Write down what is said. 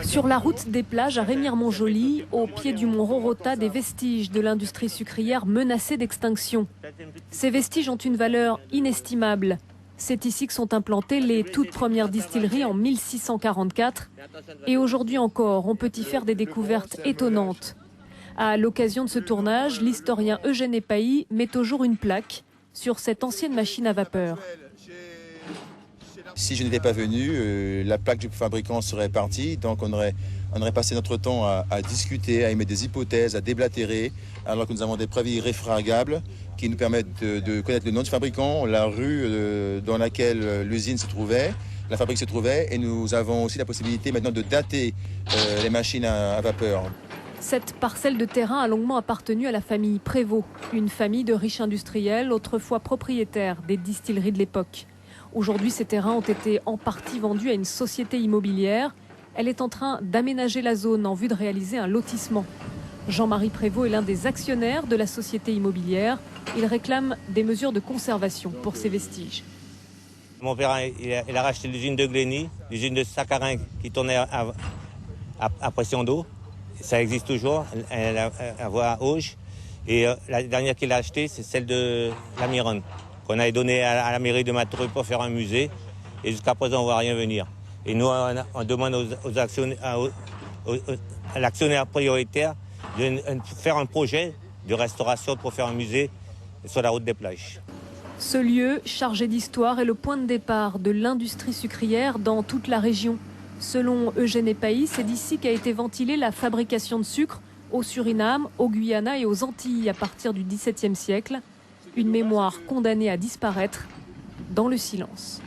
Sur la route des plages à Remire-Montjoly, au pied du mont Rorota, des vestiges de l'industrie sucrière menacée d'extinction. Ces vestiges ont une valeur inestimable. C'est ici que sont implantées les toutes premières distilleries en 1644. Et aujourd'hui encore, on peut y faire des découvertes étonnantes. À l'occasion de ce tournage, l'historien Eugène Epailly met au jour une plaque sur cette ancienne machine à vapeur. Si je n'étais pas venu, la plaque du fabricant serait partie, donc on aurait passé notre temps à discuter, à émettre des hypothèses, à déblatérer, alors que nous avons des preuves irréfragables qui nous permettent de connaître le nom du fabricant, la rue dans laquelle l'usine se trouvait, la fabrique se trouvait, et nous avons aussi la possibilité maintenant de dater les machines à vapeur. Cette parcelle de terrain a longuement appartenu à la famille Prévost, une famille de riches industriels, autrefois propriétaires des distilleries de l'époque. Aujourd'hui, ces terrains ont été en partie vendus à une société immobilière. Elle est en train d'aménager la zone en vue de réaliser un lotissement. Jean-Marie Prévost est l'un des actionnaires de la société immobilière. Il réclame des mesures de conservation pour ces vestiges. Mon père il a racheté l'usine de Glény, l'usine de Saccharin qui tournait à pression d'eau. Ça existe toujours, elle a à voie à Auge. Et la dernière qu'il a achetée, c'est celle de la Mironne, qu'on avait donnée à la mairie de Matrup pour faire un musée. Et jusqu'à présent, on ne voit rien venir. Et nous, on demande aux actionnaires, à l'actionnaire prioritaire de faire un projet de restauration pour faire un musée sur la route des plages. Ce lieu, chargé d'histoire, est le point de départ de l'industrie sucrière dans toute la région. Selon Eugène Epailly, c'est d'ici qu'a été ventilée la fabrication de sucre au Suriname, au Guyana et aux Antilles à partir du XVIIe siècle. Une mémoire condamnée à disparaître dans le silence.